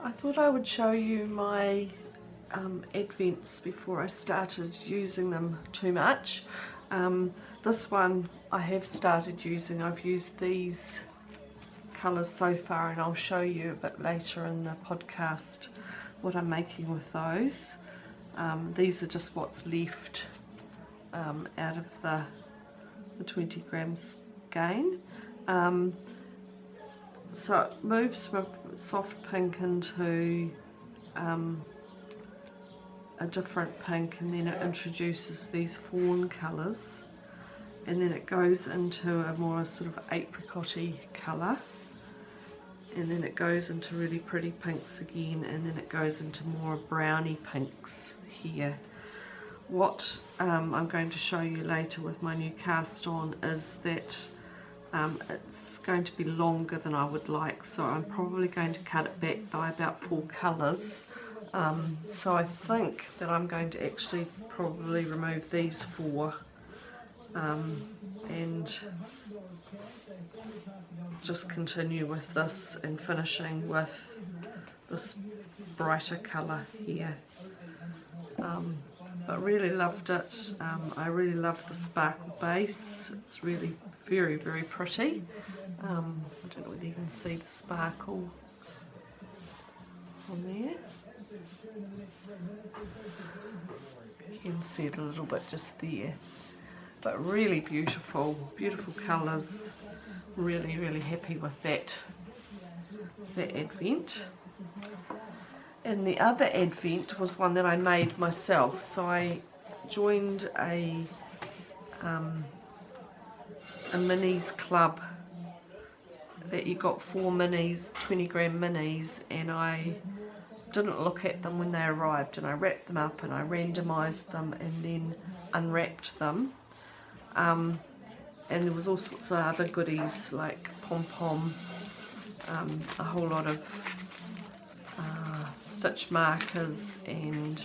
I thought I would show you my advents before I started using them too much. This one I have started using. I've used these colours so far, and I'll show you a bit later in the podcast what I'm making with those. These are just what's left out of the 20 grams gain. So it moves from soft pink into a different pink, and then it introduces these fawn colours, and then it goes into a more sort of apricot-y colour, and then it goes into really pretty pinks again, and then it goes into more browny pinks here. What I'm going to show you later with my new cast on is that it's going to be longer than I would like, so I'm probably going to cut it back by about 4 colours. So I think that I'm going to actually probably remove these 4 and just continue with this and finishing with this brighter colour here. But really loved it. I really love the sparkle base. It's really very, very pretty. I don't know whether you can see the sparkle on there. You can see it a little bit just there. But really beautiful, beautiful colours. Really, really happy with that advent. And the other advent was one that I made myself. So I joined a minis club that you got 4 minis, 20 gram minis, and I didn't look at them when they arrived, and I wrapped them up and I randomised them and then unwrapped them. And there was all sorts of other goodies like pom-pom, a whole lot of stitch markers and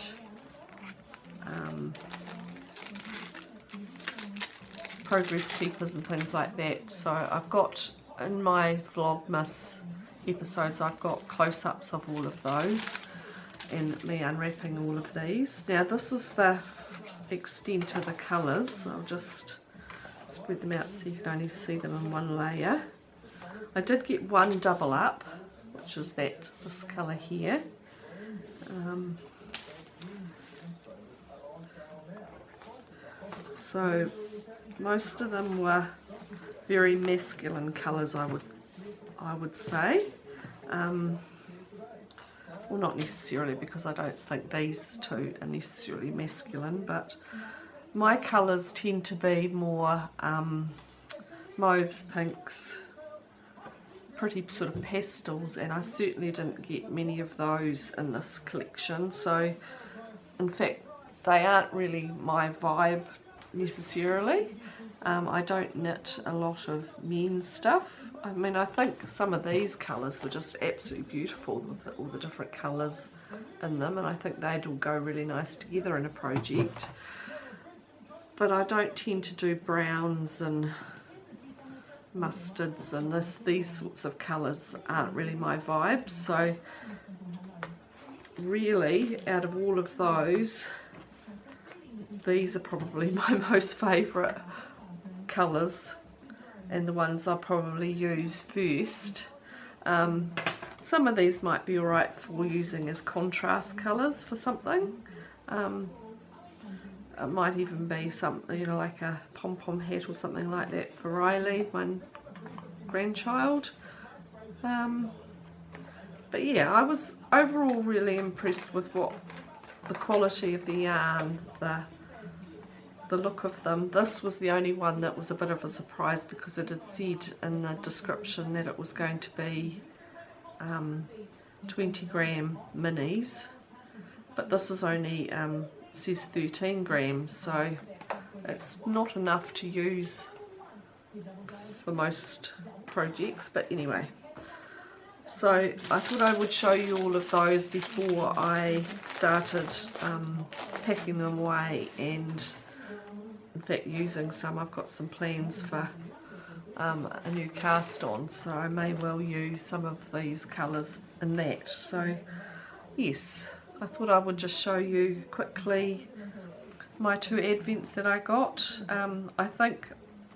progress keepers and things like that. So I've got, in my Vlogmas episodes, I've got close-ups of all of those and me unwrapping all of these. Now this is the extent of the colours. I'll just spread them out so you can only see them in one layer. I did get one double up, which is this colour here. So most of them were very masculine colours, I would say. Well, not necessarily, because I don't think these two are necessarily masculine, but my colours tend to be more mauves, pinks, pretty sort of pastels, and I certainly didn't get many of those in this collection. So in fact they aren't really my vibe necessarily. I don't knit a lot of men's stuff. I mean, I think some of these colours were just absolutely beautiful with all the different colours in them, and I think they'd all go really nice together in a project. But I don't tend to do browns and mustards, and these sorts of colours aren't really my vibe. So really, out of all of those, these are probably my most favourite colours and the ones I'll probably use first. Some of these might be alright for using as contrast colours for something. It might even be something, you know, like a pom-pom hat or something like that for Riley, my grandchild. But yeah, I was overall really impressed with the quality of the yarn, the look of them. This was the only one that was a bit of a surprise, because it had said in the description that it was going to be 20 gram minis, but this is only says 13 grams, so it's not enough to use for most projects. But anyway, so I thought I would show you all of those before I started packing them away, and in fact using some. I've got some plans for a new cast on, so I may well use some of these colours in that. So yes, I thought I would just show you quickly my 2 advents that I got. I think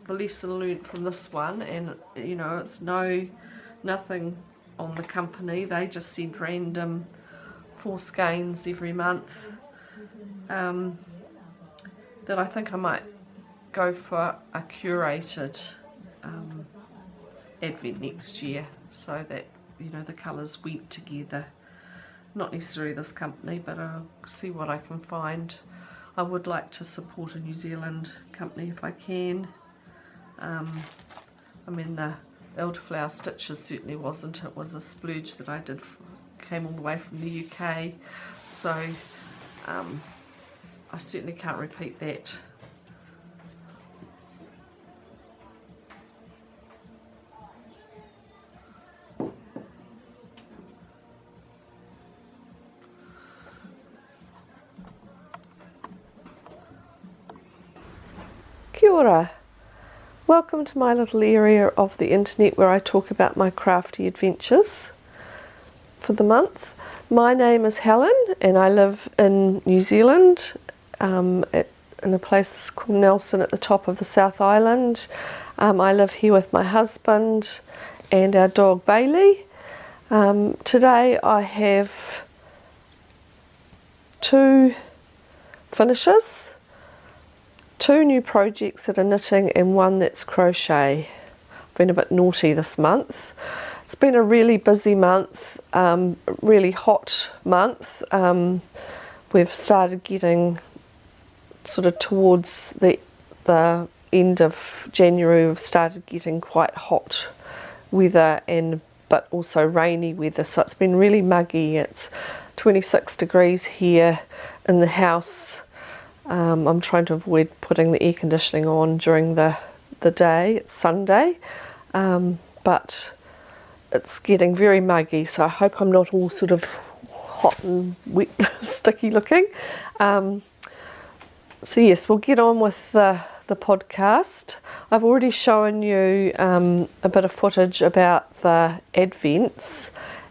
the lesson learnt from this one, and you know, it's nothing on the company, they just send random 4 skeins every month, that I think I might go for a curated advent next year, so that, you know, the colours went together. Not necessarily this company, but I'll see what I can find. I would like to support a New Zealand company if I can. I mean, the Elderflower stitches certainly wasn't. It was a splurge that I did, came all the way from the UK, so I certainly can't repeat that. Kia ora. Welcome to my little area of the internet where I talk about my crafty adventures for the month. My name is Helen and I live in New Zealand, in a place called Nelson at the top of the South Island. I live here with my husband and our dog Bailey. Today I have 2 finishes, 2 new projects that are knitting and 1 that's crochet. I've been a bit naughty this month. It's been a really busy month, really hot month. We've started getting sort of towards the end of January, we've started getting quite hot weather but also rainy weather, so it's been really muggy. It's 26 degrees here in the house. I'm trying to avoid putting the air conditioning on during the day. It's Sunday, but it's getting very muggy, so I hope I'm not all sort of hot and wet, sticky looking. So yes, we'll get on with the podcast. I've already shown you a bit of footage about the advents,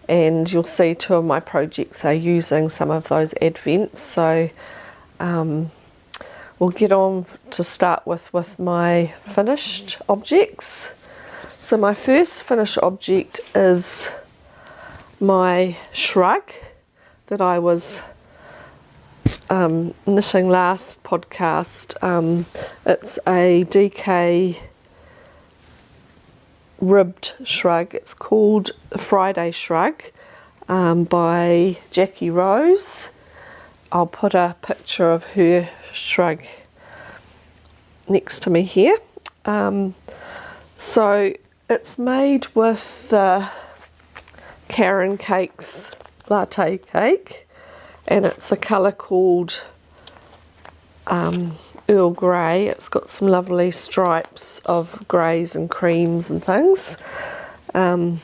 and you'll see 2 of my projects are using some of those advents. So we'll get on to start with my finished objects. So my first finished object is my Shrug that I was knitting last podcast. It's a DK ribbed shrug. It's called Friday Shrug by Jackie Rose. I'll put a picture of her shrug next to me here. So it's made with the Caron Cakes Latte cake, and it's a colour called Earl Grey. It's got some lovely stripes of greys and creams and things. And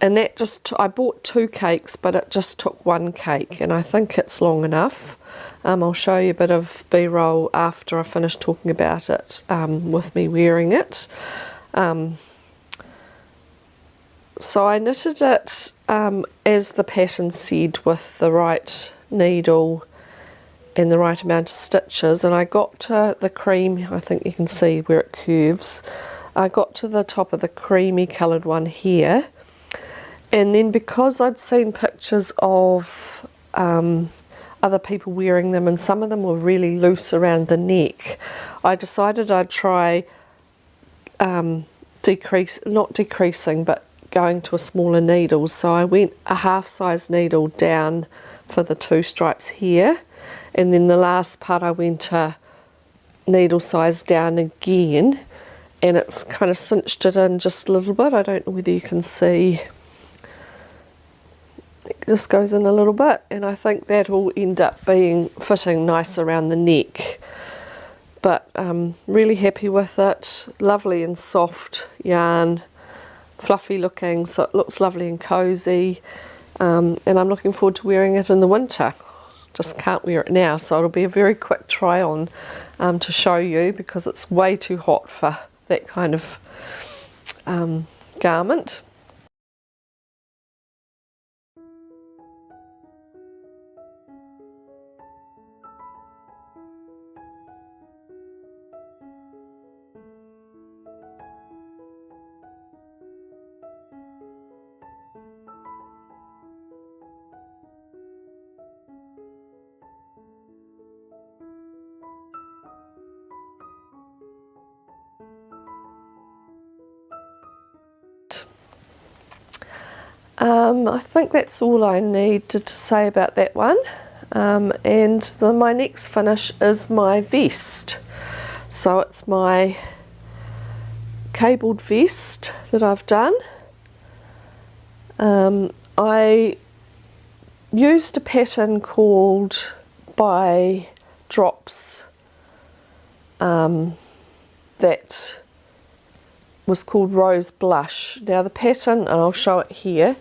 that just, I bought 2 cakes, but it just took 1 cake, and I think it's long enough. I'll show you a bit of B-roll after I finish talking about it, with me wearing it. So I knitted it as the pattern said, with the right needle and the right amount of stitches, and I got to the cream, I think you can see where it curves. I got to the top of the creamy coloured one here, and then because I'd seen pictures of other people wearing them, and some of them were really loose around the neck, I decided I'd try not decreasing, but going to a smaller needle. So I went a half size needle down for the 2 stripes here, and then the last part I went a needle size down again, and it's kind of cinched it in just a little bit. I don't know whether you can see, it just goes in a little bit, and I think that will end up fitting nice around the neck. But really happy with it. Lovely and soft yarn, fluffy looking, so it looks lovely and cozy, and I'm looking forward to wearing it in the winter. Just can't wear it now, so it'll be a very quick try on to show you, because it's way too hot for that kind of garment. I think that's all I needed to say about that one. And my next finish is my vest. So it's my cabled vest that I've done. I used a pattern called by Drops that was called Rose Blush. Now the pattern, and I'll show it here,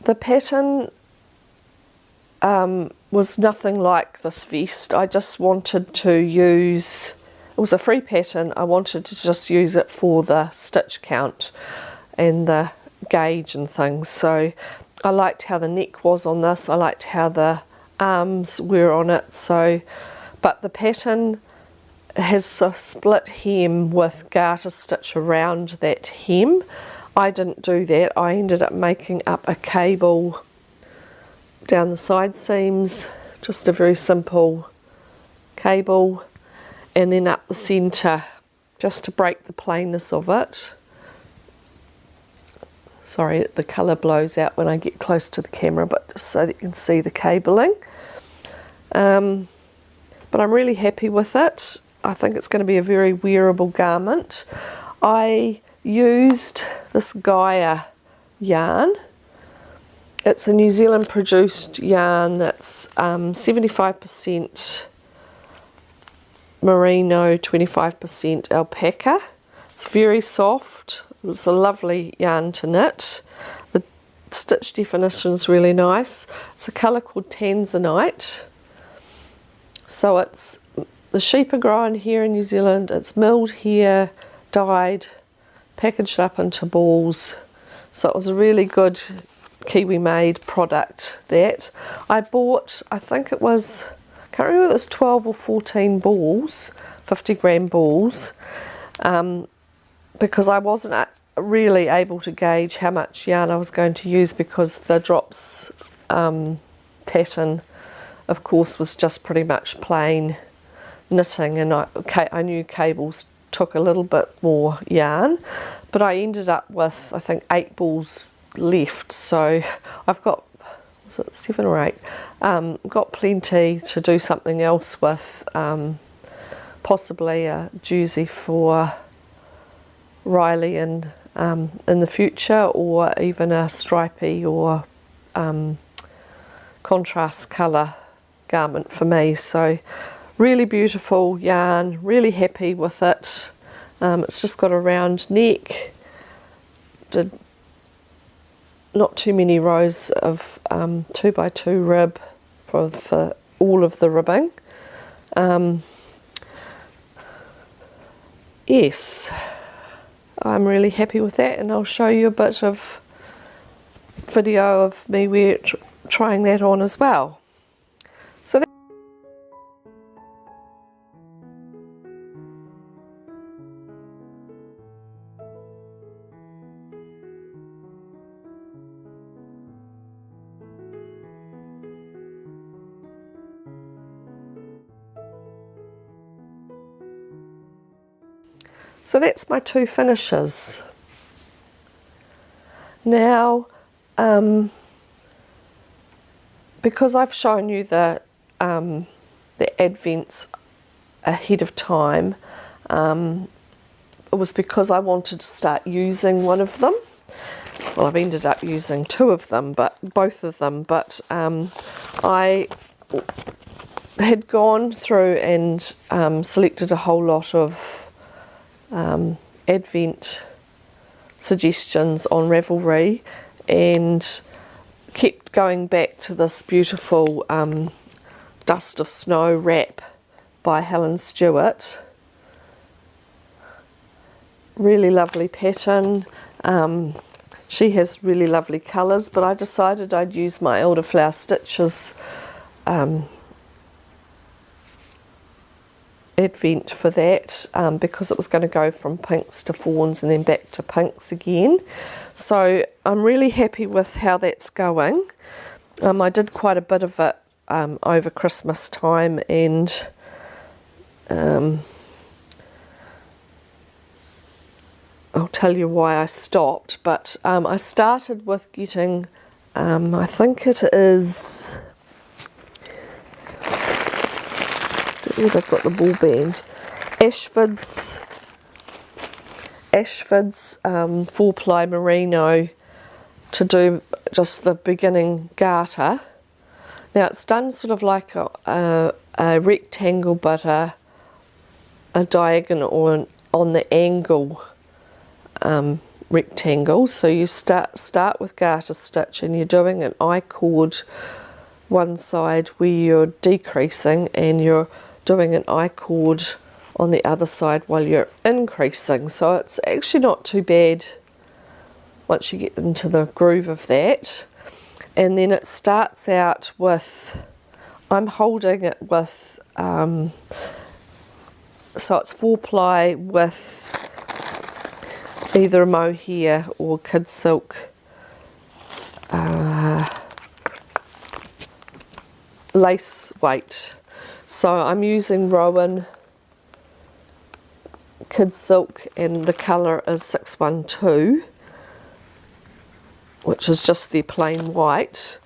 the pattern was nothing like this vest. I just wanted to use, it was a free pattern, I wanted to just use it for the stitch count and the gauge and things. So I liked how the neck was on this, I liked how the arms were on it. So, but the pattern has a split hem with garter stitch around that hem. I didn't do that. I ended up making up a cable down the side seams, just a very simple cable, and then up the centre just to break the plainness of it. Sorry, the colour blows out when I get close to the camera, but just so that you can see the cabling. But I'm really happy with it. I think it's going to be a very wearable garment. I used this Gaia yarn. It's a New Zealand produced yarn that's 75% merino, 25% alpaca. It's very soft. It's a lovely yarn to knit. The stitch definition is really nice. It's a colour called Tanzanite. So it's, the sheep are grown here in New Zealand, it's milled here, dyed, packaged up into balls. So it was a really good Kiwi made product that. I bought, I think it was, I can't remember if it was 12 or 14 balls, 50-gram balls, because I wasn't really able to gauge how much yarn I was going to use, because the Drops pattern, of course, was just pretty much plain knitting, and I knew cables took a little bit more yarn, but I ended up with, I think, 8 balls left, so I've got, was it 7 or 8? Got plenty to do something else with, possibly a jersey for Riley in the future, or even a stripy or contrast colour garment for me. So really beautiful yarn, really happy with it. It's just got a round neck, did not too many rows of 2x2 rib for all of the ribbing. Yes, I'm really happy with that, and I'll show you a bit of video of me trying that on as well. So that's my 2 finishes. Now, because I've shown you the advents ahead of time, it was because I wanted to start using one of them. Well, I've ended up using 2 of them, but both of them. But I had gone through and selected a whole lot of advent suggestions on Ravelry, and kept going back to this beautiful Dust of Snow wrap by Helen Stewart. really lovely pattern. She has really lovely colours, but I decided I'd use my Elderflower stitches advent for that, because it was going to go from pinks to fawns and then back to pinks again. So I'm really happy with how that's going. I did quite a bit of it over Christmas time, and I'll tell you why I stopped, but I started with getting, I think it is, where they've got the ball band, Ashford's 4-ply merino to do just the beginning garter. Now it's done sort of like a rectangle, but a diagonal on the angle rectangle. So you start with garter stitch, and you're doing an I-cord one side where you're decreasing, and you're doing an I-cord on the other side while you're increasing. So it's actually not too bad once you get into the groove of that. And then it starts out with, I'm holding it with, so it's 4-ply with either a mohair or kid silk lace weight. So I'm using Rowan kid silk, and the colour is 612, which is just the plain white.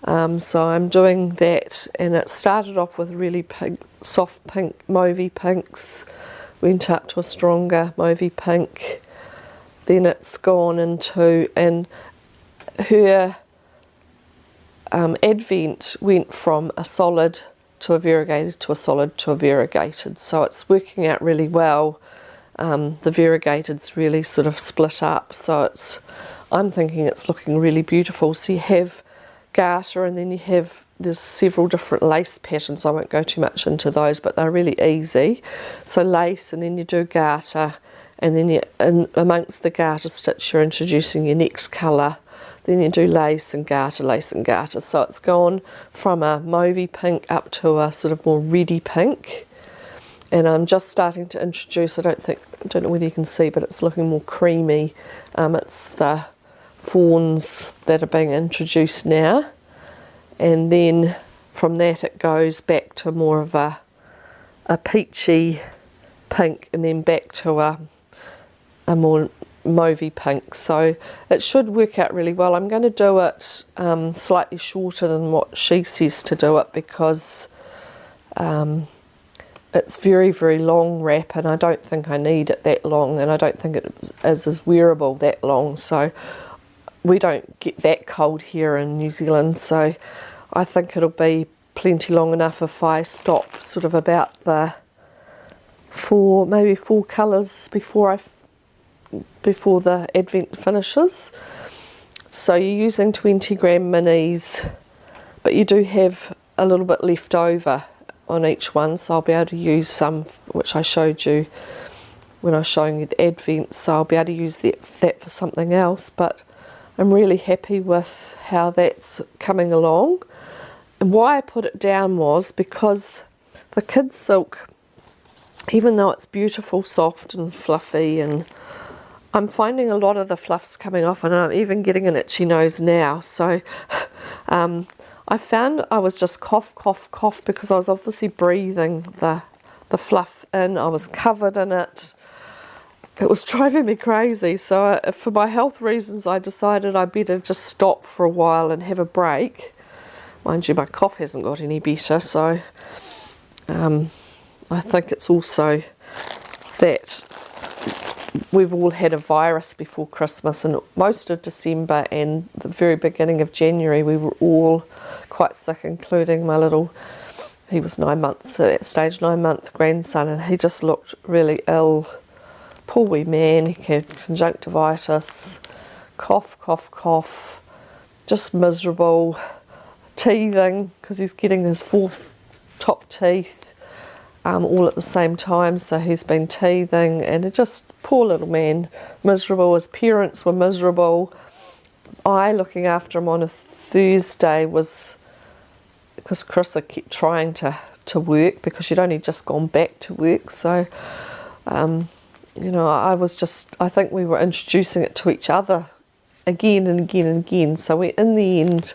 So I'm doing that, and it started off with really pink, soft pink, mauvey pinks, went up to a stronger mauvey pink, then it's gone into, and her advent went from a solid to a variegated to a solid to a variegated, so it's working out really well. The variegated's really sort of split up, so it's, I'm thinking it's looking really beautiful. So you have garter, and then you have, there's several different lace patterns. I won't go too much into those, but they're really easy. So lace, and then you do garter, and then you, amongst the garter stitch, you're introducing your next colour. Then you do lace and garter, lace and garter. So it's gone from a mauvey pink up to a sort of more reddy pink. And I'm just starting to introduce, I don't know whether you can see, but it's looking more creamy. It's the fawns that are being introduced now. And then from that it goes back to more of a peachy pink, and then back to a more mauvey pink. So it should work out really well. I'm going to do it slightly shorter than what she says to do it, because it's very, very long wrap, and I don't think I need it that long, and I don't think it is wearable that long. So we don't get that cold here in New Zealand, so I think it'll be plenty long enough if I stop sort of about the maybe four colours before the advent finishes. So you're using 20 gram minis, but you do have a little bit left over on each one, so I'll be able to use some which I showed you when I was showing you the advent, so I'll be able to use that for something else. But I'm really happy with how that's coming along. And why I put it down was because the kid silk, even though it's beautiful, soft and fluffy, and I'm finding a lot of the fluffs coming off, and I'm even getting an itchy nose now. So I found I was just cough because I was obviously breathing the fluff in. I was covered in it. It was driving me crazy. So for my health reasons, I decided I better just stop for a while and have a break. Mind you, my cough hasn't got any better, so I think it's also that we've all had a virus before Christmas, and most of December and the very beginning of January we were all quite sick, including my little, he was 9 months at that stage, 9-month grandson, and he just looked really ill. Poor wee man, he had conjunctivitis, cough, just miserable, teething because he's getting his 4th top teeth. all at the same time, so he's been teething, and it just, poor little man, miserable. His parents were miserable. I, looking after him on a Thursday, was, because Carissa kept trying to work, because she'd only just gone back to work, so you know, I think we were introducing it to each other again and again and again. So in the end,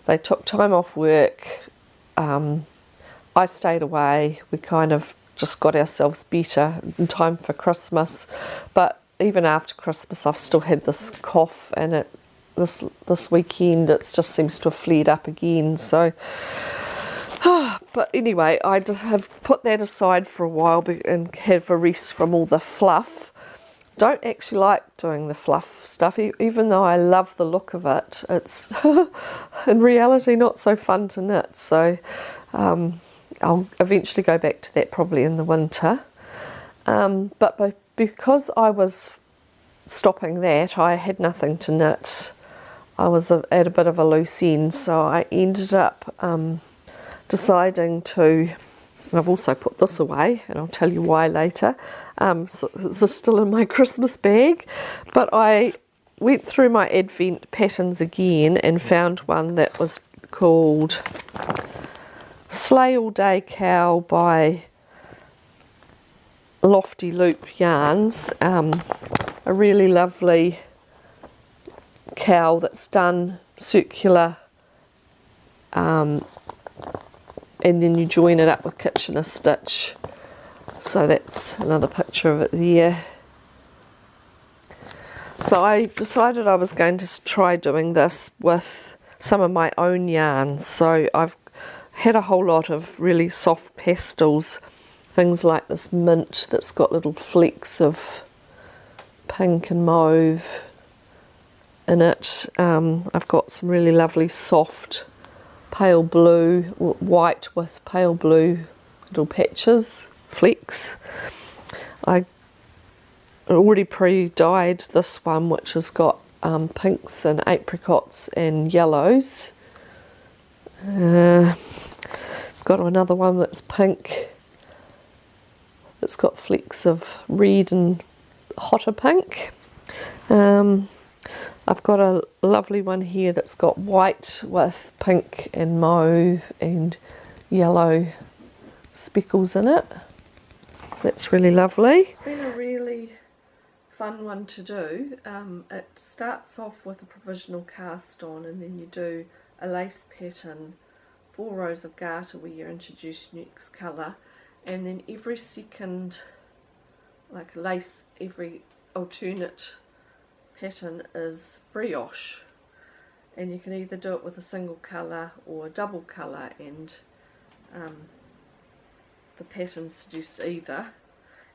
they took time off work. I stayed away. We kind of just got ourselves better in time for Christmas. But even after Christmas, I've still had this cough, and this weekend it just seems to have flared up again. So, but anyway, I have put that aside for a while and have a rest from all the fluff. Don't actually like doing the fluff stuff, even though I love the look of it. It's in reality not so fun to knit. So I'll eventually go back to that probably in the winter. But because I was stopping that, I had nothing to knit. I was at a bit of a loose end, so I ended up deciding to, and I've also put this away, and I'll tell you why later. So this is still in my Christmas bag, but I went through my Advent patterns again and found one that was called Sleigh All Day Cowl by Lofty Loop Yarns. A really lovely cowl that's done circular, and then you join it up with Kitchener stitch. So that's another picture of it there. So I decided I was going to try doing this with some of my own yarns. So I've had a whole lot of really soft pastels, things like this mint that's got little flecks of pink and mauve in it. I've got some really lovely soft pale blue, white with pale blue little patches, flecks. I already pre-dyed this one, which has got pinks and apricots and yellows. Got another one that's pink. It's got flecks of red and hotter pink. I've got a lovely one here that's got white with pink and mauve and yellow speckles in it. So that's really lovely. It's been a really fun one to do. It starts off with a provisional cast on, and then you do a lace pattern, 4 rows of garter where you introduce next colour, and then every second, like lace, every alternate pattern is brioche, and you can either do it with a single colour or a double colour, and the pattern suggests either.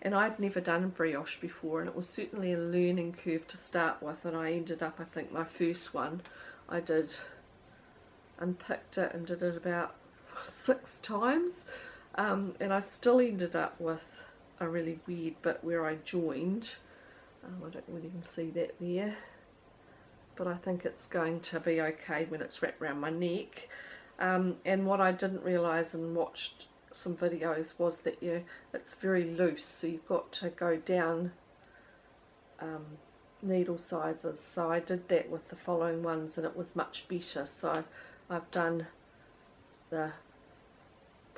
And I'd never done brioche before, and it was certainly a learning curve to start with, and I ended up, I think my first one I did, unpicked it and did it about 6 times, and I still ended up with a really weird bit where I joined. I don't really even see that there, but I think it's going to be okay when it's wrapped around my neck. And what I didn't realise and watched some videos was that it's very loose, so you've got to go down needle sizes. So I did that with the following ones, and it was much better. So I've done the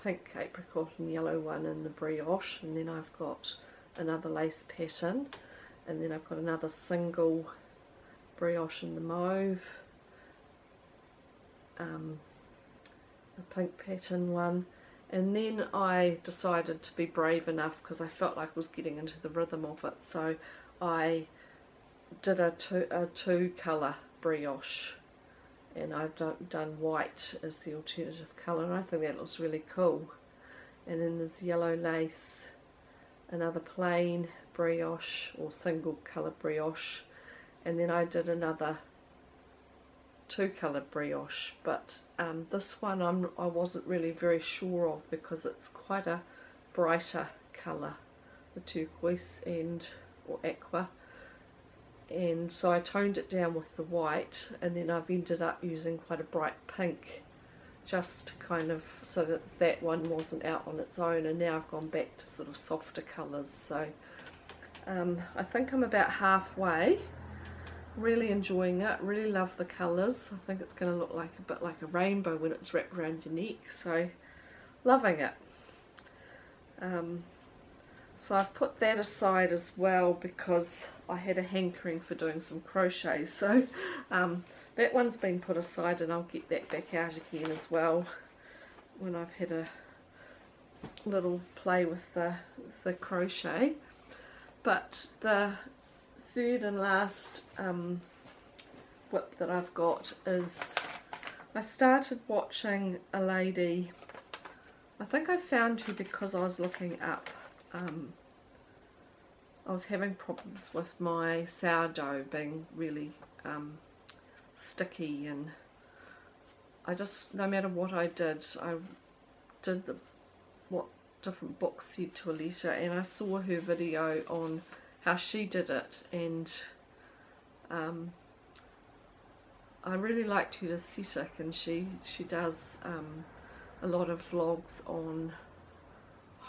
pink apricot and yellow one in the brioche, and then I've got another lace pattern, and then I've got another single brioche in the mauve, a pink pattern one, and then I decided to be brave enough, because I felt like I was getting into the rhythm of it, so I did a two colour brioche, and I've done white as the alternative colour, and I think that looks really cool. And then there's yellow lace, another plain brioche or single colour brioche, and then I did another 2 colour brioche, but this one I wasn't really very sure of, because it's quite a brighter colour, the turquoise or aqua, and so I toned it down with the white, and then I've ended up using quite a bright pink just kind of so that that one wasn't out on its own, and now I've gone back to sort of softer colours. So I think I'm about halfway. Really enjoying it, really love the colours. I think it's going to look like a bit like a rainbow when it's wrapped around your neck, so loving it. So I've put that aside as well because I had a hankering for doing some crochet, so that one's been put aside, and I'll get that back out again as well when I've had a little play with the crochet. But the third and last whip that I've got is, I started watching a lady, I think I found her because I was looking up, I was having problems with my sourdough being really sticky, and I just, no matter what I did what different books said to a letter, and I saw her video on how she did it, and I really liked her aesthetic, and she does a lot of vlogs on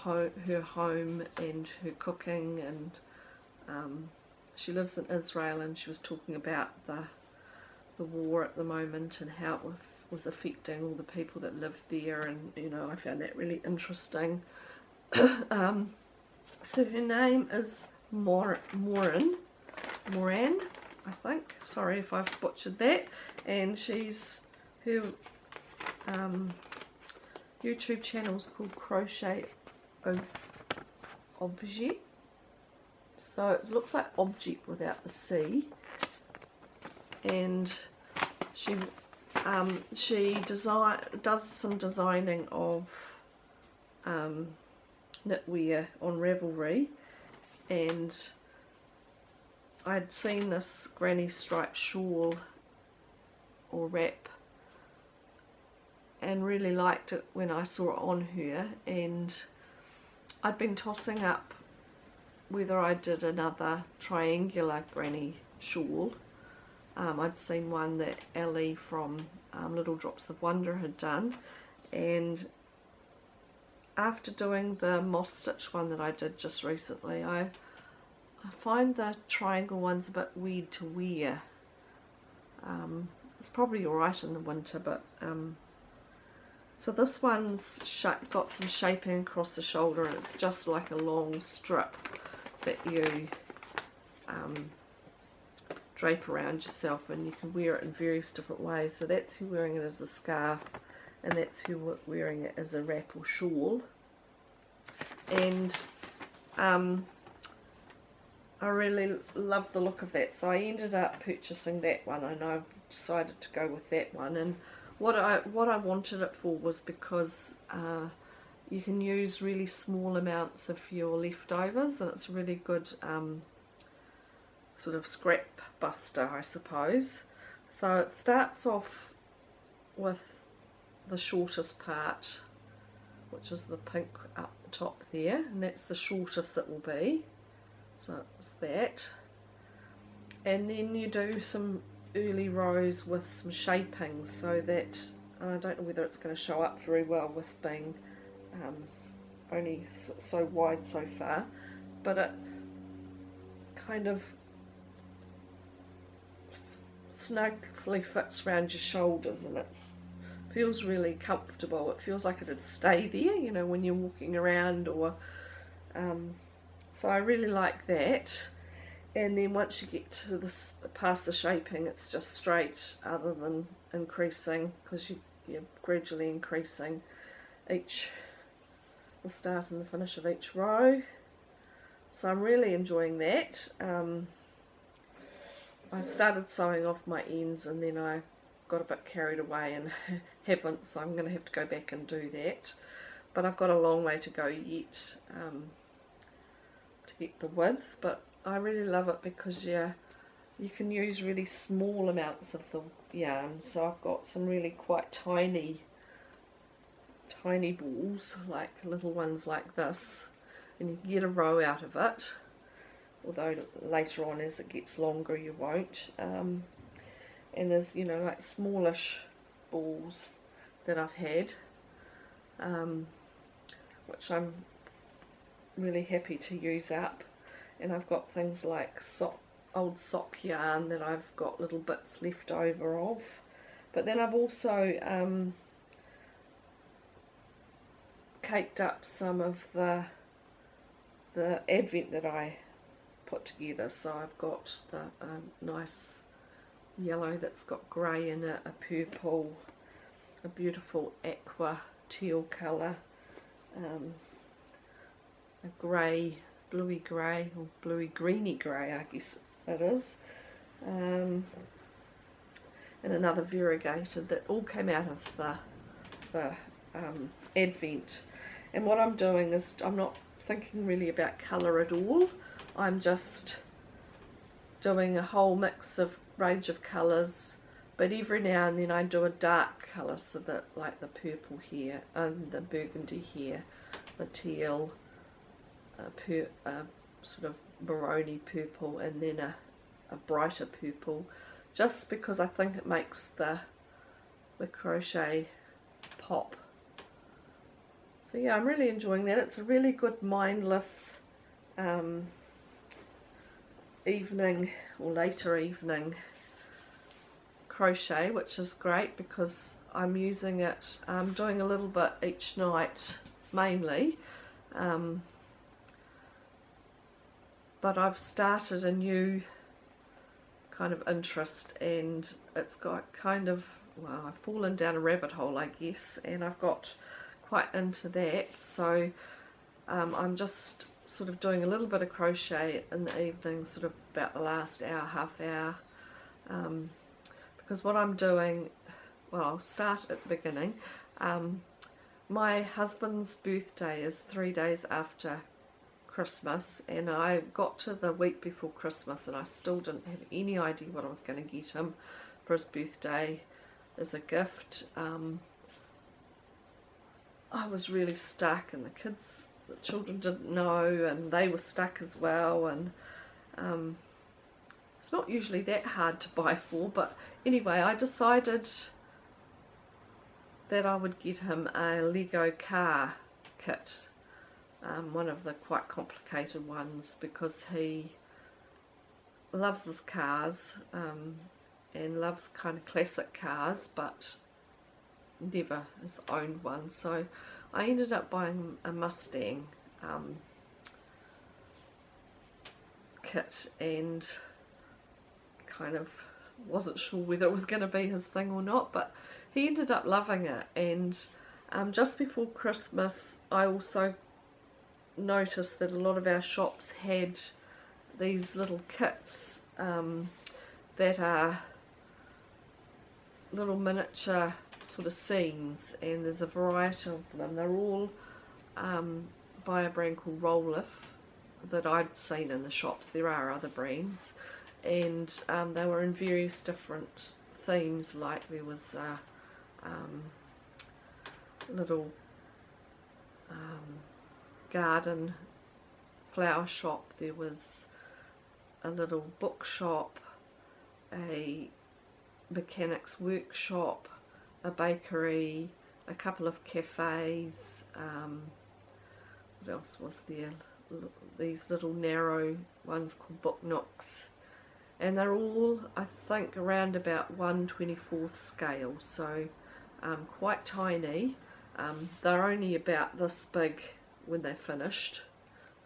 her home and her cooking, and she lives in Israel, and she was talking about the war at the moment and how it was affecting all the people that live there, and you know, I found that really interesting. So her name is Moran, I think. Sorry if I've butchered that. And her YouTube channel is called Crochet Objet. So it looks like object without the C. And she does some designing of knitwear on Ravelry, and I'd seen this granny striped shawl or wrap and really liked it when I saw it on her, and I'd been tossing up whether I did another triangular granny shawl. I'd seen one that Ellie from Little Drops of Wonder had done, and after doing the moss stitch one that I did just recently, I find the triangle ones a bit weird to wear. It's probably alright in the winter, but so this one's got some shaping across the shoulder, and it's just like a long strip that you drape around yourself, and you can wear it in various different ways. So that's who wearing it as a scarf, and that's who wearing it as a wrap or shawl. And I really love the look of that, so I ended up purchasing that one, and I've decided to go with that one. And what I wanted it for was because you can use really small amounts of your leftovers, and it's a really good sort of scrap buster, I suppose. So it starts off with the shortest part, which is the pink up the top there, and that's the shortest it will be. So it's that, and then you do some early rows with some shaping, so that I don't know whether it's going to show up very well with being only so wide so far, but it kind of snugly fits around your shoulders, and it feels really comfortable. It feels like it'd stay there, you know, when you're walking around, or so I really like that. And then once you get to this past the shaping, it's just straight, other than increasing, because you're gradually increasing the start and the finish of each row. So I'm really enjoying that. I started sewing off my ends, and then I got a bit carried away and haven't, so I'm going to have to go back and do that. But I've got a long way to go yet to get the width, but I really love it because you can use really small amounts of the yarn. So I've got some really quite tiny balls, like little ones like this, and you can get a row out of it, although later on as it gets longer you won't. And there's, you know, like smallish balls that I've had, which I'm really happy to use up. And I've got things like old sock yarn that I've got little bits left over of. But then I've also caked up some of the advent that I put together. So I've got the nice yellow that's got grey in it, a purple, a beautiful aqua teal colour, a grey, bluey grey, or bluey greeny grey I guess it is, and another variegated that all came out of the advent. And what I'm doing is I'm not thinking really about colour at all. I'm just doing a whole mix of range of colours, but every now and then I do a dark colour, so that like the purple here and the burgundy here, the teal, sort of marony purple, and then a brighter purple, just because I think it makes the crochet pop. So yeah, I'm really enjoying that. It's a really good mindless evening or later evening crochet, which is great because I'm using it, I'm doing a little bit each night mainly, but I've started a new kind of interest, and it's got kind of, well, I've fallen down a rabbit hole I guess, and I've got quite into that. So I'm just sort of doing a little bit of crochet in the evening, sort of about the last hour, half hour, because what I'm doing, well, I'll start at the beginning. My husband's birthday is 3 days after Christmas, and I got to the week before Christmas and I still didn't have any idea what I was going to get him for his birthday as a gift. I was really stuck, and the children didn't know, and they were stuck as well, and it's not usually that hard to buy for, but anyway, I decided that I would get him a Lego car kit, one of the quite complicated ones, because he loves his cars, and loves kind of classic cars, but never has owned one. So I ended up buying a Mustang kit, and kind of wasn't sure whether it was going to be his thing or not, but he ended up loving it. And just before Christmas I also noticed that a lot of our shops had these little kits that are little miniature sort of scenes, and there's a variety of them. They're all by a brand called Rolife that I'd seen in the shops. There are other brands, and they were in various different themes, like there was a little garden flower shop, there was a little bookshop, a mechanics workshop, a bakery, a couple of cafes, what else was there, these little narrow ones called book nooks, and they're all, I think, around about 1/24 scale, so quite tiny. They're only about this big when they're finished,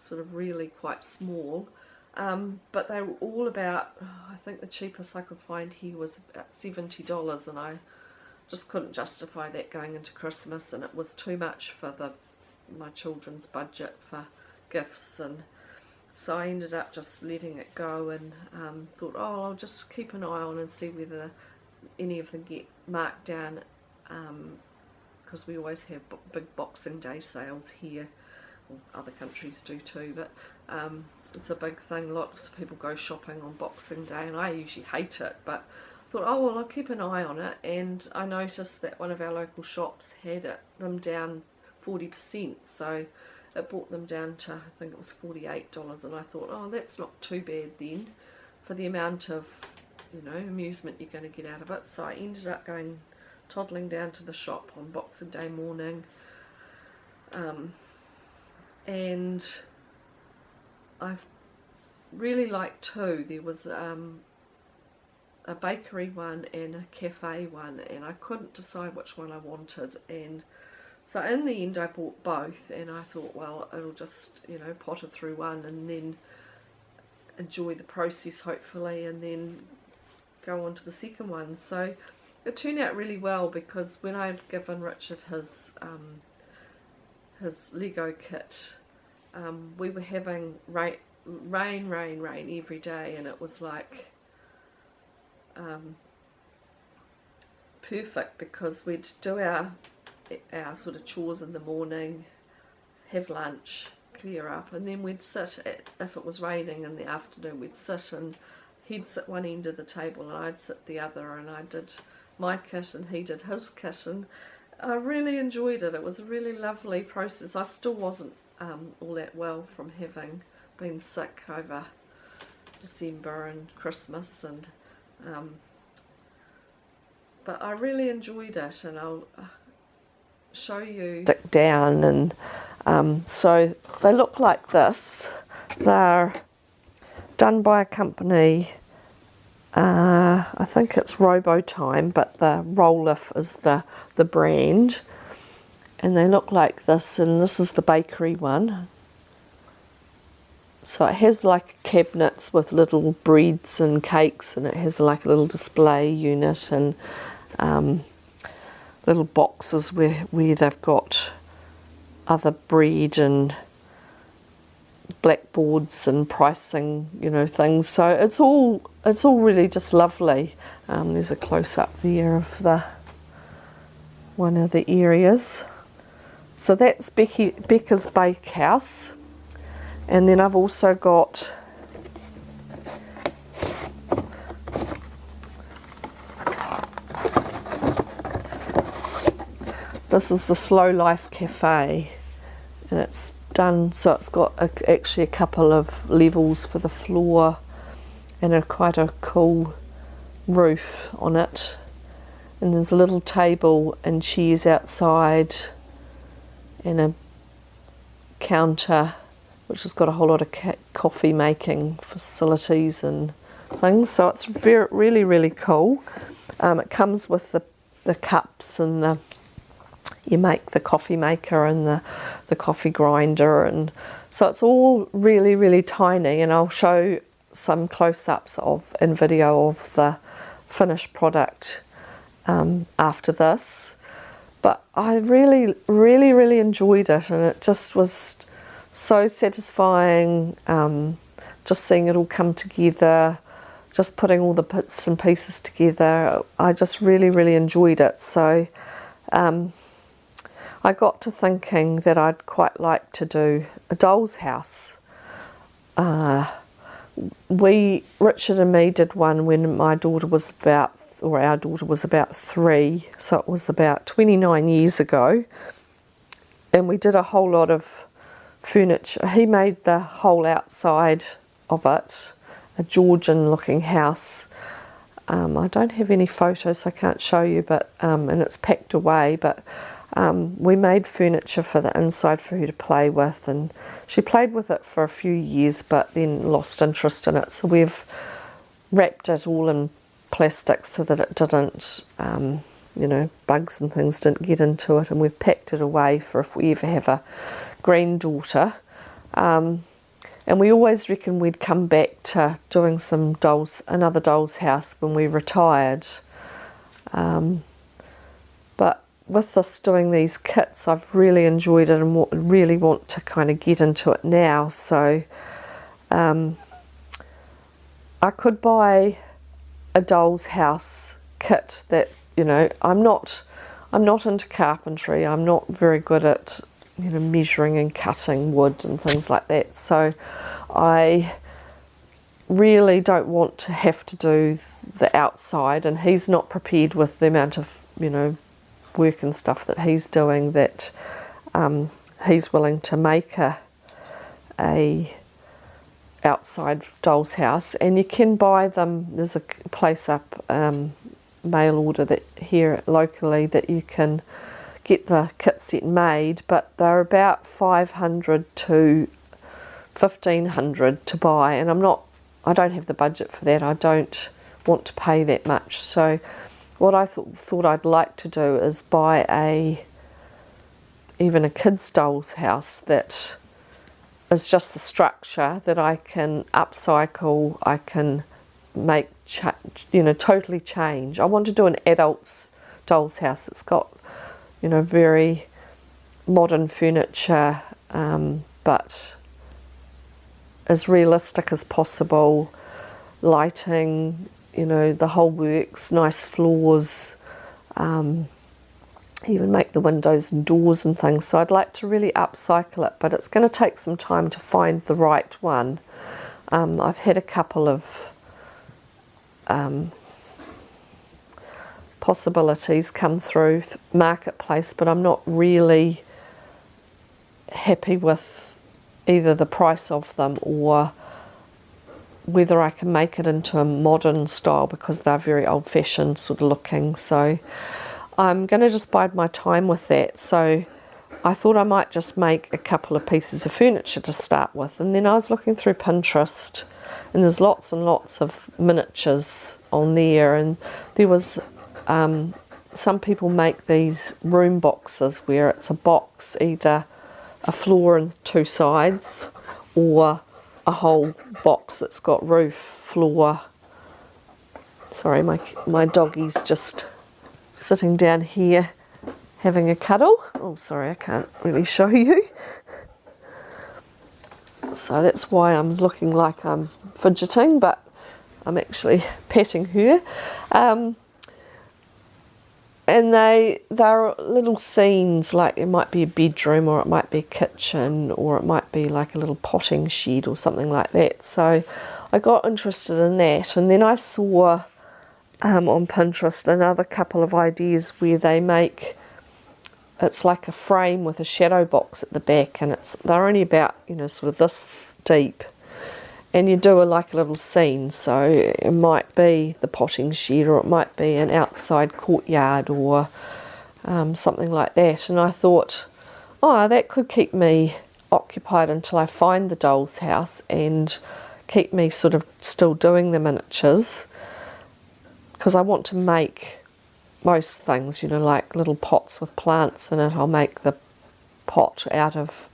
sort of really quite small, but they were all about, I think the cheapest I could find here was about $70, and I just couldn't justify that going into Christmas, and it was too much for my children's budget for gifts, and so I ended up just letting it go, and thought, oh, I'll just keep an eye on and see whether any of them get marked down, because we always have big Boxing Day sales here. Well, other countries do too, but it's a big thing. Lots of people go shopping on Boxing Day, and I usually hate it, but I thought, oh well, I'll keep an eye on it. And I noticed that one of our local shops had them down 40%, so it brought them down to, I think it was $48, and I thought, oh, that's not too bad then for the amount of, you know, amusement you're going to get out of it. So I ended up going toddling down to the shop on Boxing Day morning, and I really liked two. There was a bakery one and a cafe one, and I couldn't decide which one I wanted, and so in the end I bought both, and I thought, well, it'll just, you know, potter through one and then enjoy the process hopefully, and then go on to the second one. So it turned out really well, because when I'd given Richard his Lego kit, we were having rain every day, and it was like perfect, because we'd do our sort of chores in the morning, have lunch, clear up, and then we'd sit if it was raining in the afternoon, we'd sit, and he'd sit one end of the table and I'd sit the other, and I did my kit and he did his kit, and I really enjoyed it. It was a really lovely process. I still wasn't all that well from having been sick over December and Christmas, and but I really enjoyed it, and I'll show you. Stick down, and so they look like this. They're done by a company, I think it's Time, but the Rolife is the brand, and they look like this, and this is the bakery one. So it has like cabinets with little breads and cakes, and it has like a little display unit, and little boxes where they've got other bread and blackboards and pricing, you know, things. So it's all really just lovely. There's a close up there of one of the areas. So that's Becca's Bakehouse, and then I've also got this is the Slow Life Cafe, and it's done so it's got actually a couple of levels for the floor, and quite a cool roof on it, and there's a little table and chairs outside, and a counter which has got a whole lot of coffee making facilities and things. So it's really cool. It comes with the cups, and you make the coffee maker and the coffee grinder, and so it's all really tiny, and I'll show some close-ups and video of the finished product after this. But I really enjoyed it, and it just was so satisfying, just seeing it all come together, just putting all the bits and pieces together. I just really enjoyed it. So I got to thinking that I'd quite like to do a doll's house. Richard and me did one when our daughter was about 3, so it was about 29 years ago, and we did a whole lot of furniture. He made the whole outside of it, a Georgian looking house. I don't have any photos, so I can't show you, but and it's packed away, but we made furniture for the inside for her to play with, and she played with it for a few years but then lost interest in it, so we've wrapped it all in plastic so that it didn't, you know, bugs and things didn't get into it, and we've packed it away for if we ever have a granddaughter. And we always reckon we'd come back to doing another doll's house when we retired. But with us doing these kits, I've really enjoyed it and really want to kind of get into it now. So I could buy a doll's house kit that, you know, I'm not into carpentry. I'm not very good at, you know, measuring and cutting wood and things like that. So I really don't want to have to do the outside, and he's not prepared with the amount of, you know, work and stuff that he's doing, that he's willing to make a outside doll's house. And you can buy them, there's a place up mail order that here locally that you can get the kit set made, but they're about 500 to 1,500 to buy, and I don't have the budget for that. I don't want to pay that much. So what I thought I'd like to do is buy even a kid's doll's house that is just the structure that I can upcycle, I can make, totally change. I want to do an adult's doll's house that's got, very modern furniture, but as realistic as possible, lighting, the whole works, nice floors, even make the windows and doors and things. So I'd like to really upcycle it, but it's going to take some time to find the right one. I've had a couple of possibilities come through Marketplace, but I'm not really happy with either the price of them or whether I can make it into a modern style, because they're very old-fashioned sort of looking. So I'm going to just bide my time with that. So I thought I might just make a couple of pieces of furniture to start with, and then I was looking through Pinterest, and there's lots and lots of miniatures on there, and there was some people make these room boxes where it's a box, either a floor and two sides, or a whole box that's got roof, floor. Sorry, my doggie's just sitting down here having a cuddle. Oh, sorry, I can't really show you. So that's why I'm looking like I'm fidgeting, but I'm actually petting her. And they're little scenes, like it might be a bedroom, or it might be a kitchen, or it might be like a little potting shed or something like that. So I got interested in that, and then I saw on Pinterest another couple of ideas where they make, it's like a frame with a shadow box at the back, and they're only about sort of this deep, and you do like a little scene. So it might be the potting shed, or it might be an outside courtyard, or something like that. And I thought, oh, that could keep me occupied until I find the doll's house, and keep me sort of still doing the miniatures, because I want to make most things, like little pots with plants in it. I'll make the pot out of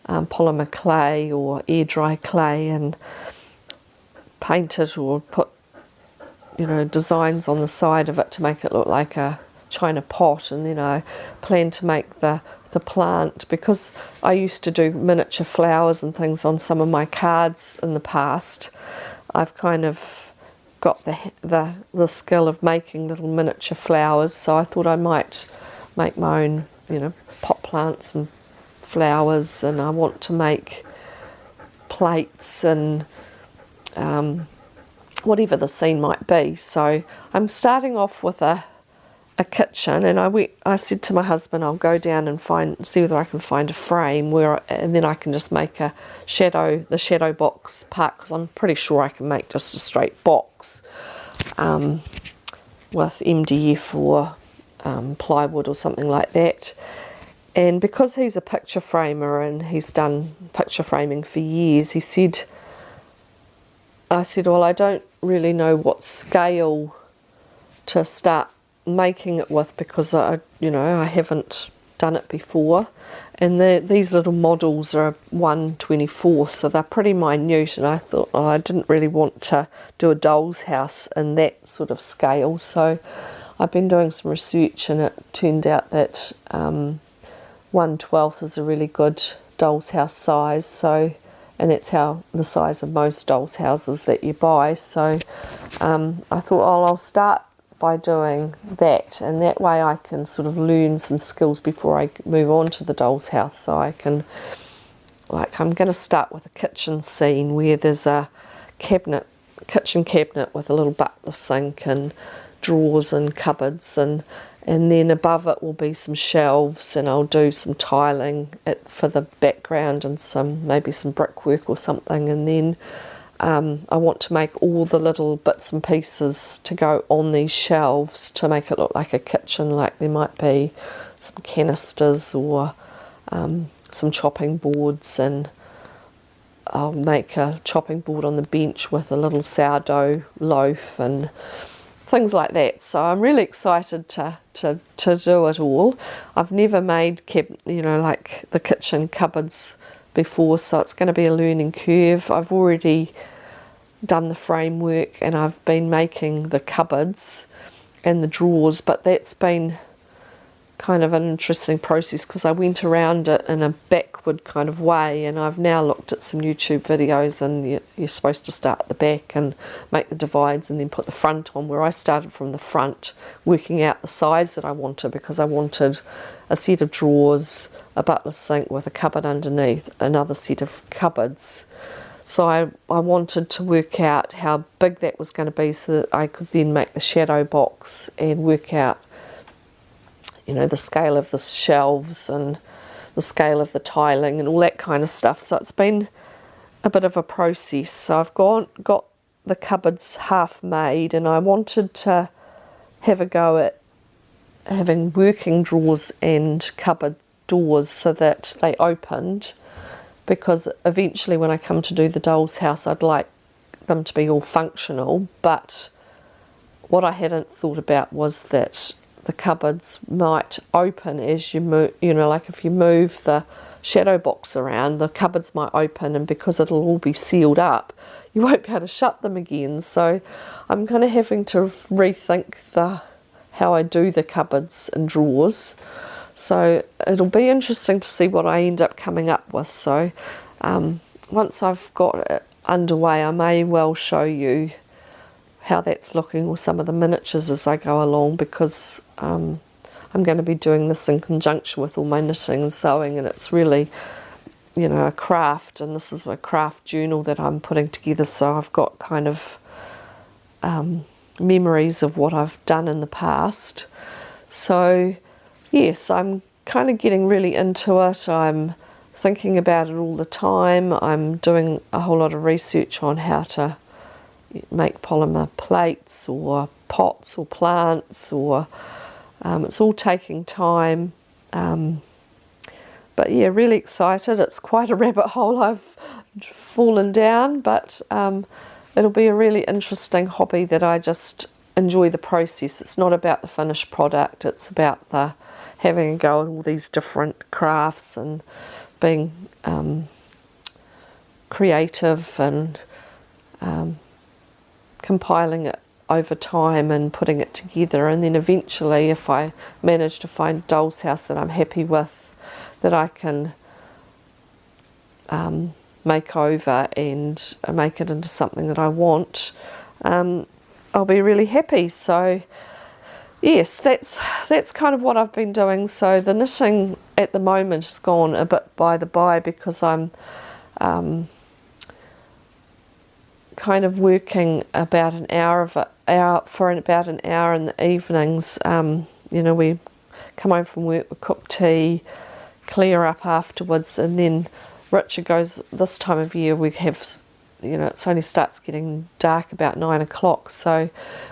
polymer clay or air dry clay and paint it, or put designs on the side of it to make it look like a china pot. And then I plan to make the plant, because I used to do miniature flowers and things on some of my cards in the past. I've kind of got the skill of making little miniature flowers, so I thought I might make my own pot plants and flowers. And I want to make plates and whatever the scene might be. So I'm starting off with a kitchen, and I said to my husband, I'll go down and see whether I can find a frame and then I can just make the shadow box part, because I'm pretty sure I can make just a straight box with MDF or plywood or something like that. And because he's a picture framer and he's done picture framing for years, I said, well, I don't really know what scale to start making it with, because I haven't done it before. And these little models are 1/24, so they're pretty minute, and I thought, I didn't really want to do a doll's house in that sort of scale. So I've been doing some research, and it turned out that 1/12 is a really good doll's house size. So, and that's the size of most doll's houses that you buy. So I thought, I'll start by doing that, and that way I can sort of learn some skills before I move on to the doll's house. So I can, I'm going to start with a kitchen scene where there's a kitchen cabinet with a little butler sink and drawers and cupboards, and then above it will be some shelves, and I'll do some tiling for the background and maybe some brickwork or something. And then I want to make all the little bits and pieces to go on these shelves to make it look like a kitchen, like there might be some canisters or some chopping boards, and I'll make a chopping board on the bench with a little sourdough loaf and things like that. So I'm really excited to do it all. I've never made like the kitchen cupboards before, so it's going to be a learning curve. I've already done the framework and I've been making the cupboards and the drawers, but that's been kind of an interesting process because I went around it in a backward kind of way, and I've now looked at some YouTube videos, and you're supposed to start at the back and make the divides and then put the front on, where I started from the front, working out the size that I wanted, because I wanted a set of drawers, a butler's sink with a cupboard underneath, another set of cupboards. So I wanted to work out how big that was going to be so that I could then make the shadow box and work out the scale of the shelves and the scale of the tiling and all that kind of stuff. So it's been a bit of a process. So I've got the cupboards half made, and I wanted to have a go at having working drawers and cupboard doors so that they opened, because eventually when I come to do the doll's house I'd like them to be all functional. But what I hadn't thought about was that the cupboards might open as you move, like if you move the shadow box around, the cupboards might open, and because it'll all be sealed up, you won't be able to shut them again. So I'm kind of having to rethink how I do the cupboards and drawers. So it'll be interesting to see what I end up coming up with. So once I've got it underway, I may well show you how that's looking, or some of the miniatures as I go along, because I'm going to be doing this in conjunction with all my knitting and sewing, and it's really a craft, and this is a craft journal that I'm putting together, so I've got kind of memories of what I've done in the past. So yes, I'm kind of getting really into it. I'm thinking about it all the time. I'm doing a whole lot of research on how to make polymer plates or pots or plants, or it's all taking time, but yeah, really excited. It's quite a rabbit hole I've fallen down, but it'll be a really interesting hobby that I just enjoy the process. It's not about the finished product, it's about the having a go at all these different crafts and being creative and compiling it over time and putting it together, and then eventually, if I manage to find a doll's house that I'm happy with, that I can make over and make it into something that I want, I'll be really happy. So yes, that's kind of what I've been doing. So the knitting at the moment has gone a bit by the by, because I'm kind of working about an hour in the evenings. We come home from work, we cook tea, clear up afterwards, and then Richard goes, this time of year we have, it only starts getting dark about 9 o'clock, so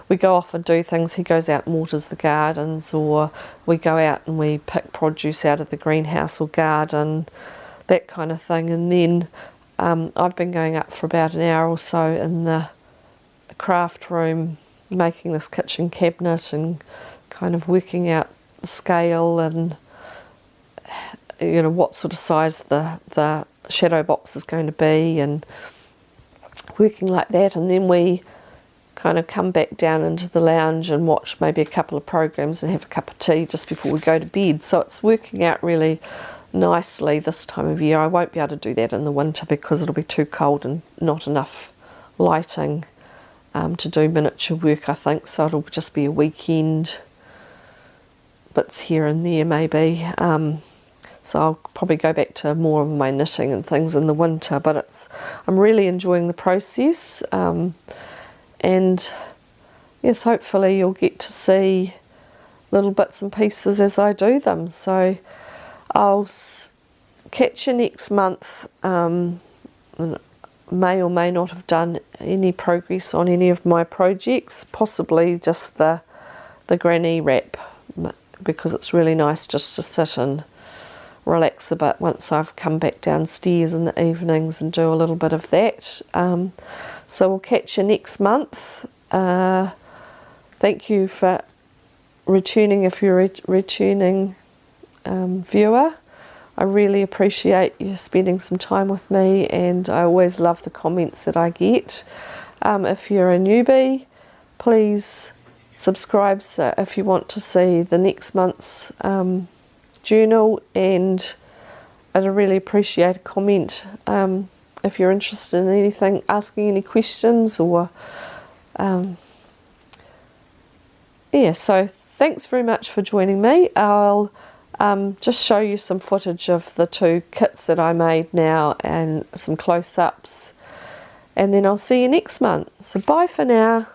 we go off and do things. He goes out and waters the gardens, or we go out and we pick produce out of the greenhouse or garden, that kind of thing. And then I've been going up for about an hour or so in the craft room, making this kitchen cabinet and kind of working out the scale and what sort of size the shadow box is going to be, and working like that. And then we kind of come back down into the lounge and watch maybe a couple of programs and have a cup of tea just before we go to bed. So it's working out really nicely this time of year. I won't be able to do that in the winter because it'll be too cold and not enough lighting to do miniature work, I think. So it'll just be a weekend, bits here and there maybe. So I'll probably go back to more of my knitting and things in the winter, but I'm really enjoying the process, and yes, hopefully you'll get to see little bits and pieces as I do them. So I'll catch you next month. may or may not have done any progress on any of my projects, possibly just the granny wrap, because it's really nice just to sit and relax a bit once I've come back downstairs in the evenings and do a little bit of that. So we'll catch you next month. Thank you for returning if you're a returning viewer. I really appreciate you spending some time with me, and I always love the comments that I get. If you're a newbie, please subscribe so if you want to see the next month's journal, and I'd really appreciate a comment if you're interested in anything, asking any questions, or yeah, so thanks very much for joining me. I'll just show you some footage of the 2 kits that I made now and some close-ups, and then I'll see you next month. So bye for now.